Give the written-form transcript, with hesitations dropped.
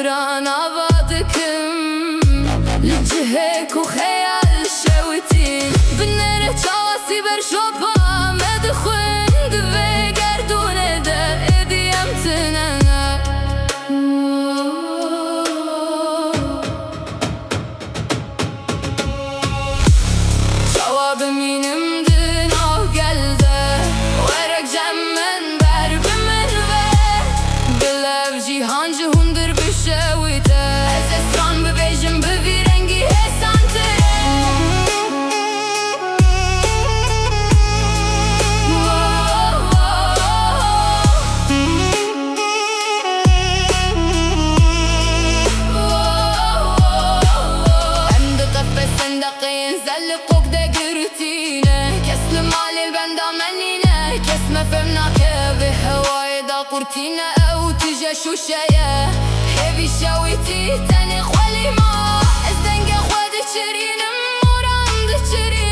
برانا بعضكم لجهك وخيال شوتين بنر تشاسي برشوبا مدخن دبي قردون دا اديمتنا جواب مينم دنا قلده ورق جمن برب من بلف جيهان جهندر بشويته از اسران ببيجم ببي رنگي هسانته امد طف صندقين زلقوك دا قرتينه كسل مالي البندا منينه كس ما فهمناك بهواي دا قرتينه او تجا شوشايه هيفي شويتي تاني خوالي ما الزنقة خواد تشرين موران تشرين